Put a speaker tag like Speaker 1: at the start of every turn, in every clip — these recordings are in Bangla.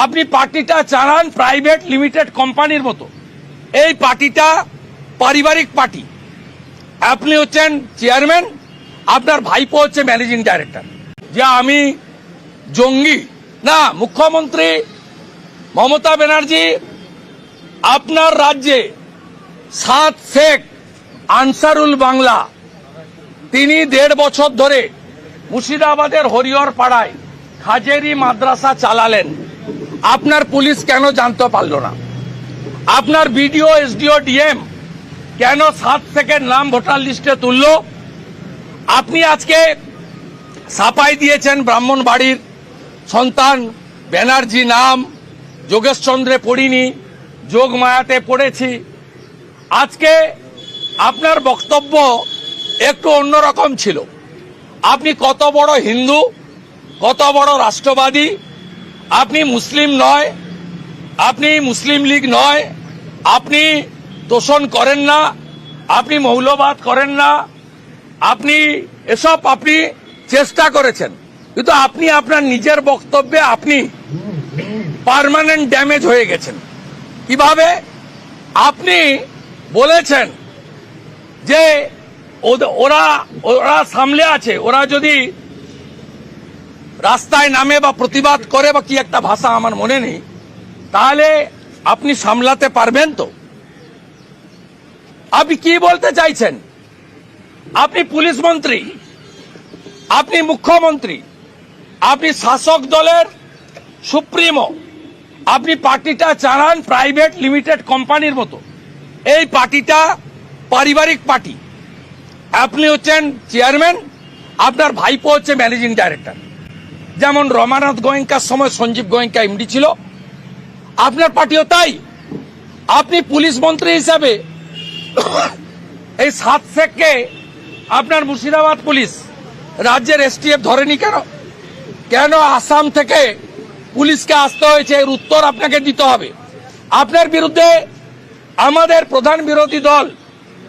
Speaker 1: আপনি পার্টিটা চালান প্রাইভেট লিমিটেড কোম্পানির মতো। এই পার্টিটা পারিবারিক পার্টি। আপনি হচ্ছেন চেয়ারম্যান, আপনার ভাইপো হচ্ছে ম্যানেজিং ডাইরেক্টর। যে আমি জঙ্গি না, মুখ্যমন্ত্রী মমতা ব্যানার্জি আপনার রাজ্যে 7 শেখ আনসারুল বাংলা, তিনি 1.5 বছর ধরে মুর্শিদাবাদের হরিহর পাড়ায় হাজেরি মাদ্রাসা চালালেন। আপনার পুলিশ কেন জানতে পারল না? আপনার বিডিও, এসডিও, ডিএম কেন 7 শেখের নাম ভোটার লিস্টে তুলল? আপনি আজকে ছাপাই দিয়েছেন ব্রাহ্মণবাড়ির সন্তান ব্যানার্জি নাম, যোগেশ চন্দ্রে পড়িনি, যোগমায়াতে পড়েছি। আজকে আপনার বক্তব্য একটু অন্যরকম ছিল। আপনি কত বড় হিন্দু, কত বড় রাষ্ট্রবাদী, আপনি মুসলিম নয়, আপনি মুসলিম লীগ নয়, আপনি তোষণ করেন না, আপনি মৌলবাদ করেন না, আপনি এসব আপনি চেষ্টা করেছেন, কিন্তু আপনি আপনার নিজের বক্তব্যে আপনি পার্মানেন্ট ড্যামেজ হয়ে গেছেন। কিভাবে? আপনি বলেছেন যে ওরা সামলে আছে, ওরা যদি রাস্তায় নামে বা প্রতিবাদ করে বা কি একটা ভাষা আমার মনে নেই, তাহলে আপনি সামলাতে পারবেন তো? আপনি কি বলতে চাইছেন? আপনি পুলিশ মন্ত্রী, আপনি মুখ্যমন্ত্রী, আপনি শাসক দলের সুপ্রিমো, আপনি পার্টিটা চালান প্রাইভেট লিমিটেড কোম্পানির মতো। এই পার্টিটা পারিবারিক পার্টি। আপনি হচ্ছেন চেয়ারম্যান, আপনার ভাইপো হচ্ছে ম্যানেজিং ডাইরেক্টর। যেমন রমানাথ গোয়েঙ্কার সময় সঞ্জীব গোয়েঙ্কা এমডি ছিল, আপনার পার্টিও তাই। আপনি পুলিশ মন্ত্রী হিসাবে এই 7 শেখকে আপনার মুর্শিদাবাদ পুলিশ রাজ্যের এসটিএফ ধরেনি কেন? কেন আসাম থেকে পুলিশকে আসতে হয়েছে? এর উত্তর আপনাকে দিতে হবে। আপনার বিরুদ্ধে আমাদের প্রধান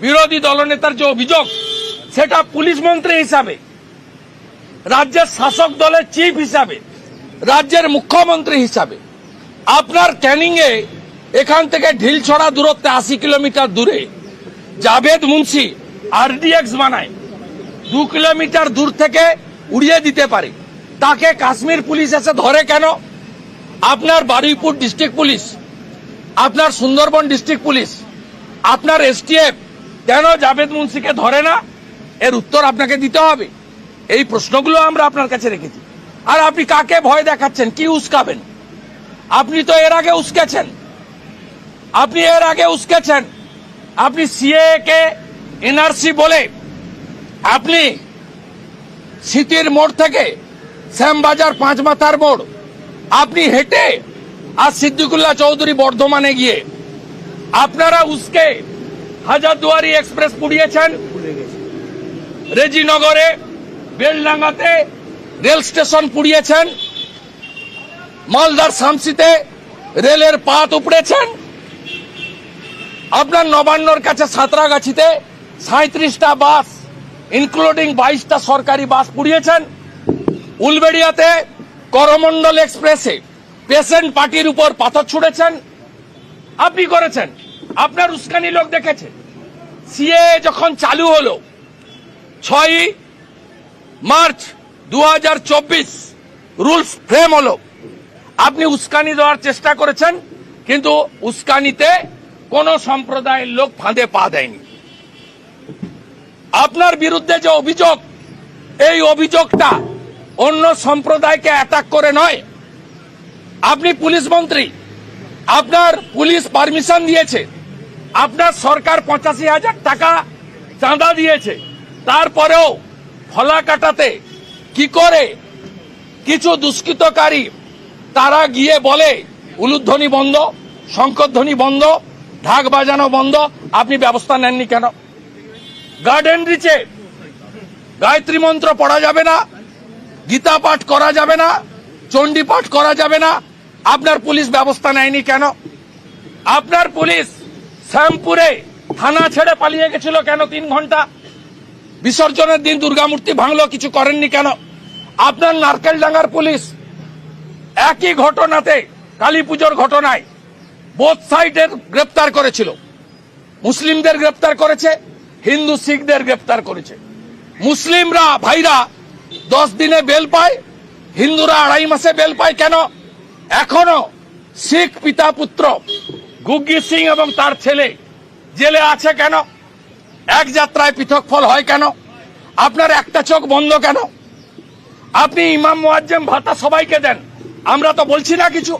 Speaker 1: বিরোধী দলনেতার যে অভিযোগ, সেটা পুলিশ মন্ত্রী হিসাবে, রাজ্যের শাসক দলের চিফ হিসাবে, রাজ্যের মুখ্যমন্ত্রী হিসাবে আপনার ক্যানিংয়ে এখান থেকে ঢিলছড়া দূরত্বে 80 কিলোমিটার দূরে জাভেদ মুন্সি আরডিএক্স বানায়, 2 কিলোমিটার দূর থেকে উড়িয়ে দিতে পারে। তাকে কাশ্মীর পুলিশ এসে ধরে কেন? আপনার বারুইপুর ডিস্ট্রিক্ট পুলিশ, আপনার সুন্দরবন ডিস্ট্রিক্ট পুলিশ, আপনার এসটিএফ কেন জাভেদ মুন্সিকে ধরে না? এর উত্তর আপনাকে দিতে হবে। এই প্রশ্নগুলো আমরা আপনার কাছে রেখেছি। আর আপনি কাকে ভয় দেখাচ্ছেন? কি উস্কাবেন? আপনি তো এর আগে উস্কেছেন, আপনি সিএ কে এনআরসি বলে আপনি সিটির মোড় থেকে শ্যামবাজার 5 মাথার মোড় আপনি হেঁটে আর সিদ্দিকুল্লাহ চৌধুরী বর্ধমানে গিয়ে আপনারা উস্কে হাজারদুয়ারি এক্সপ্রেস পুড়িয়েছেন, রেজিনগরে বেলডাঙ্গাতে রেল স্টেশন পুড়িয়েছেন, মালদার শামসিতে রেলের পাত উপড়েছেন, আপনার নবান্নর কাছে সাঁতরাগাছিতে 37টা বাস ইনক্লুডিং 22টা সরকারি বাস পুড়িয়েছেন, উলবেড়িয়াতে করমন্ডল এক্সপ্রেসে পেশেন্ট পার্টির উপর পাথর ছুড়েছেন। আপনি করেছেন, আপনার উস্কানি লোক দেখেছে। সিএ যখন চালু হলো 6 মার্চ 2024 রুলস ফ্রেম হলো, আপনি উস্কানি দেওয়ার চেষ্টা করেছেন, কিন্তু উস্কানিতে কোন সম্প্রদায়ের লোক ফাঁদে পা দেয়নি। আপনার বিরুদ্ধে যে অভিযোগ, এই অভিযোগটা অন্য সম্প্রদায়কে অ্যাটাক করে নয়। আপনি পুলিশ মন্ত্রী, আপনার পুলিশ পারমিশন দিয়েছে, আপনার সরকার 85,000 টাকা চাঁদা দিয়েছে, তারপরেও ফলাকাটাতে কি করে কিছু দুষ্কৃতকারী তারা গিয়ে বলে উলুধ্বনি বন্ধ, শঙ্করধ্বনি বন্ধ, ঢাক বাজানো বন্ধ, আপনি ব্যবস্থা নেননি কেন? গার্ডেন রিচে গায়ত্রী মন্ত্র পড়া যাবে না, গীতা পাঠ করা যাবে না, চণ্ডী পাঠ করা যাবে না, আপনার পুলিশ ব্যবস্থা নেয়নি কেন? আপনার পুলিশ শ্যামপুরে থানা ছেড়ে পালিয়ে গেছিল কেন 3 ঘন্টা? বিসর্জনের দিন দুর্গামূর্তি ভাঙলো, কিছু করেননি কেন? আপনার নারকেলডাঙ্গার পুলিশ একই ঘটনাতে কালী পুজোর ঘটনায় বোথ সাইডের গ্রেপ্তার করেছিল। মুসলিমদের গ্রেপ্তার করেছে, হিন্দু শিখদের গ্রেপ্তার করেছে। মুসলিমরা ভাইরা 10 দিনে বেল পায়, হিন্দুরা 2.5 মাসে বেল পায়। কেন? এখনো শিখ পিতা পুত্র গুগ্গি সিং এবং তার ছেলে জেলে আছে কেন? এক যাত্রায় পৃথক ফল হয় কেন? আপনার একটা চোখ বন্ধ কেন? আপনি ইমাম মুয়াজ্জেম ভাতা সবাইকে দেন, আমরা তো বলছি না কিছু।